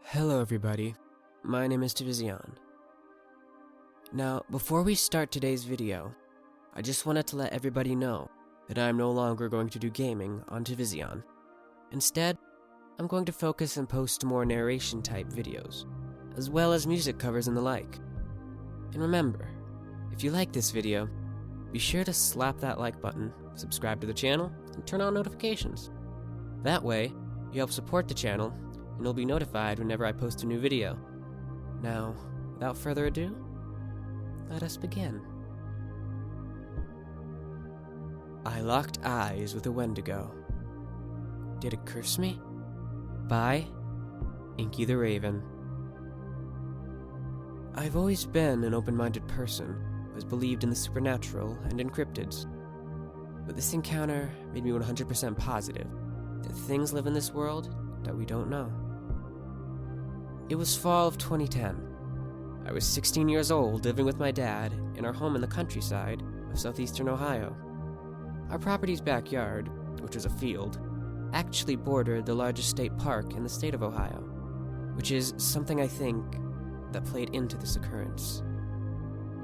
Hello everybody, my name is Tyvizion. Now, before we start today's video, I just wanted to let everybody know that I am no longer going to do gaming on Tyvizion. Instead, I'm going to focus and post more narration type videos, as well as music covers and the like. And remember, if you like this video, be sure to slap that like button, subscribe to the channel, and turn on notifications. That way, you help support the channel, and you'll be notified whenever I post a new video. Now, without further ado, let us begin. I locked eyes with a Wendigo. Did it curse me? By Inky the Raven. I've always been an open-minded person who has believed in the supernatural and in cryptids. But this encounter made me 100% positive that things live in this world that we don't know. It was fall of 2010. I was 16 years old, living with my dad in our home in the countryside of southeastern Ohio. Our property's backyard, which was a field, actually bordered the largest state park in the state of Ohio, which is something I think that played into this occurrence.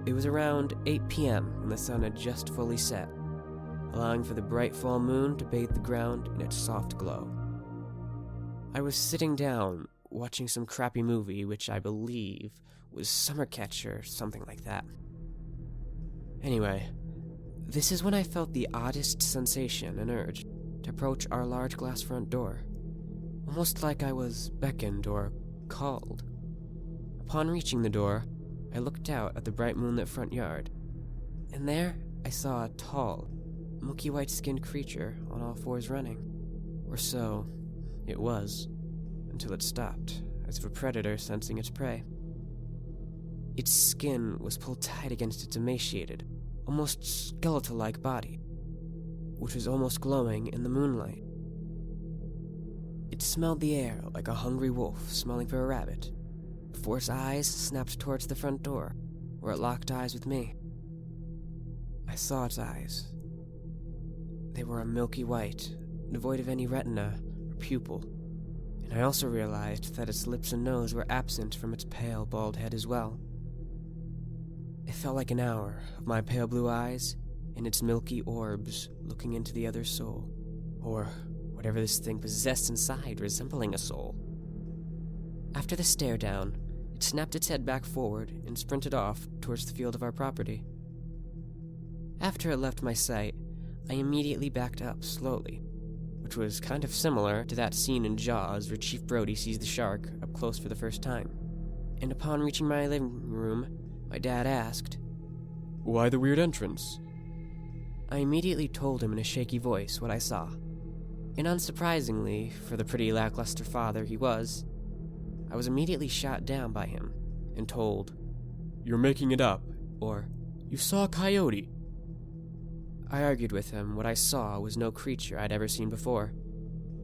It was around 8 p.m. when the sun had just fully set, allowing for the bright fall moon to bathe the ground in its soft glow. I was sitting down, watching some crappy movie, which I believe was Summer Catch or something like that. Anyway, this is when I felt the oddest sensation and urge to approach our large glass front door, almost like I was beckoned or called. Upon reaching the door, I looked out at the bright moonlit front yard, and there I saw a tall, milky white-skinned creature on all fours running. Or so it was, until it stopped, as if a predator sensing its prey. Its skin was pulled tight against its emaciated, almost skeletal-like body, which was almost glowing in the moonlight. It smelled the air like a hungry wolf smelling for a rabbit, before its eyes snapped towards the front door, where it locked eyes with me. I saw its eyes. They were a milky white, devoid of any retina or pupil, and I also realized that its lips and nose were absent from its pale, bald head as well. It felt like an hour of my pale blue eyes and its milky orbs looking into the other soul, or whatever this thing possessed inside resembling a soul. After the stare down, it snapped its head back forward and sprinted off towards the field of our property. After it left my sight, I immediately backed up slowly, which was kind of similar to that scene in Jaws where Chief Brody sees the shark up close for the first time. And upon reaching my living room, my dad asked, "Why the weird entrance?" I immediately told him in a shaky voice what I saw. And unsurprisingly, for the pretty lackluster father he was, I was immediately shot down by him and told, "You're making it up," or "You saw a coyote." I argued with him what I saw was no creature I'd ever seen before,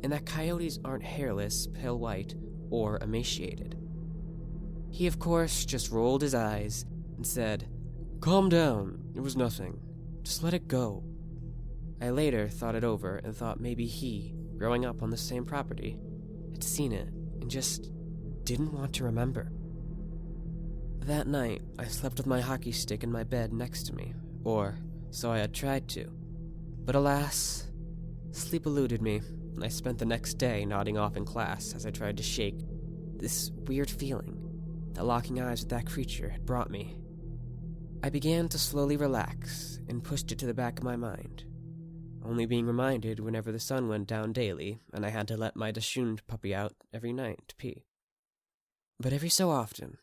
and that coyotes aren't hairless, pale white, or emaciated. He, of course, just rolled his eyes and said, "Calm down, it was nothing. Just let it go." I later thought it over and thought maybe he, growing up on the same property, had seen it and just didn't want to remember. That night, I slept with my hockey stick in my bed next to me, or so I had tried to. But alas, sleep eluded me, and I spent the next day nodding off in class as I tried to shake this weird feeling that locking eyes with that creature had brought me. I began to slowly relax and pushed it to the back of my mind, only being reminded whenever the sun went down daily and I had to let my Dachshund puppy out every night to pee. But every so often,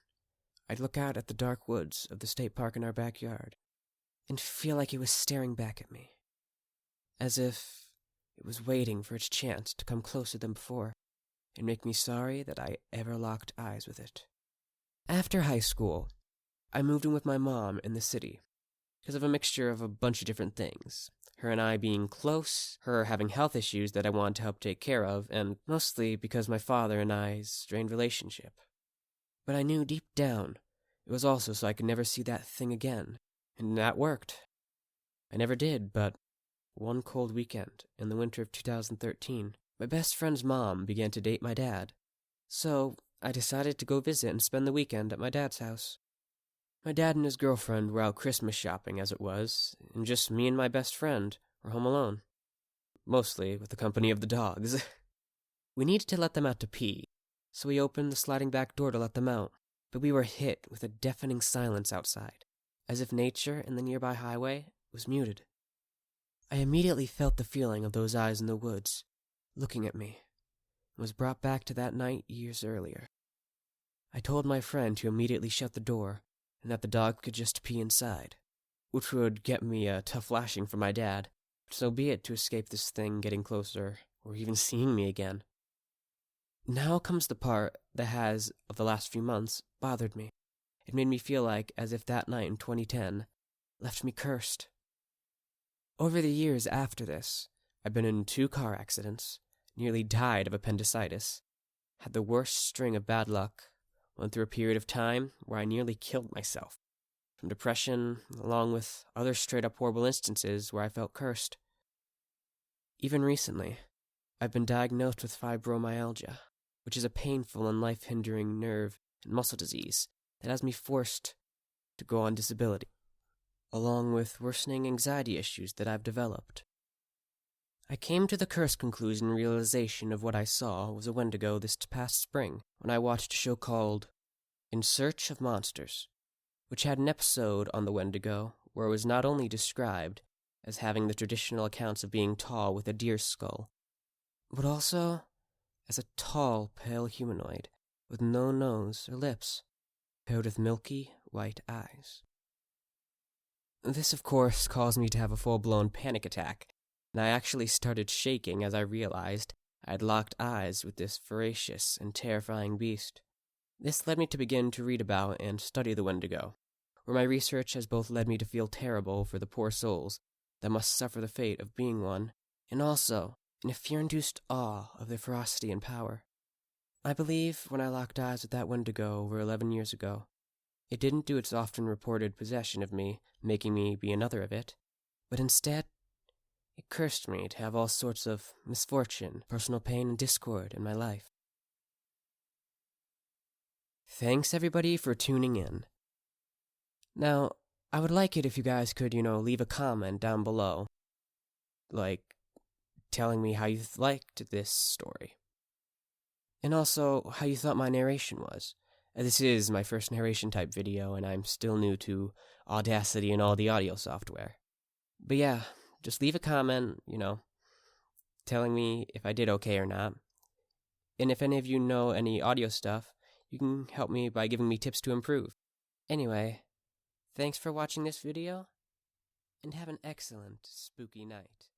I'd look out at the dark woods of the state park in our backyard and feel like it was staring back at me, as if it was waiting for its chance to come closer than before and make me sorry that I ever locked eyes with it. After high school, I moved in with my mom in the city because of a mixture of a bunch of different things. Her and I being close, her having health issues that I wanted to help take care of, and mostly because my father and I's strained relationship. But I knew deep down it was also so I could never see that thing again, and that worked. I never did, but one cold weekend in the winter of 2013, my best friend's mom began to date my dad. So I decided to go visit and spend the weekend at my dad's house. My dad and his girlfriend were out Christmas shopping, as it was, and just me and my best friend were home alone. Mostly with the company of the dogs. We needed to let them out to pee, so we opened the sliding back door to let them out, but we were hit with a deafening silence outside, as if nature in the nearby highway was muted. I immediately felt the feeling of those eyes in the woods, looking at me, and was brought back to that night years earlier. I told my friend to immediately shut the door, and that the dog could just pee inside, which would get me a tough lashing from my dad, but so be it to escape this thing getting closer, or even seeing me again. Now comes the part that has, of the last few months, bothered me. It made me feel like as if that night in 2010 left me cursed. Over the years after this, I've been in 2 car accidents, nearly died of appendicitis, had the worst string of bad luck, went through a period of time where I nearly killed myself, from depression, along with other straight-up horrible instances where I felt cursed. Even recently, I've been diagnosed with fibromyalgia, which is a painful and life-hindering nerve and muscle disease that has me forced to go on disability, along with worsening anxiety issues that I've developed. I came to the cursed conclusion and realization of what I saw was a Wendigo this past spring when I watched a show called In Search of Monsters, which had an episode on the Wendigo where it was not only described as having the traditional accounts of being tall with a deer's skull, but also as a tall, pale humanoid with no nose or lips, paired with milky, white eyes. This, of course, caused me to have a full-blown panic attack, and I actually started shaking as I realized I had locked eyes with this voracious and terrifying beast. This led me to begin to read about and study the Wendigo, where my research has both led me to feel terrible for the poor souls that must suffer the fate of being one, and also in a fear-induced awe of their ferocity and power. I believe when I locked eyes with that Wendigo over 11 years ago, it didn't do its often reported possession of me, making me be another of it, but instead, it cursed me to have all sorts of misfortune, personal pain, and discord in my life. Thanks everybody for tuning in. Now, I would like it if you guys could, leave a comment down below, like, telling me how you liked this story. And also, how you thought my narration was. This is my first narration type video, and I'm still new to Audacity and all the audio software. But yeah, just leave a comment, telling me if I did okay or not. And if any of you know any audio stuff, you can help me by giving me tips to improve. Anyway, thanks for watching this video, and have an excellent spooky night.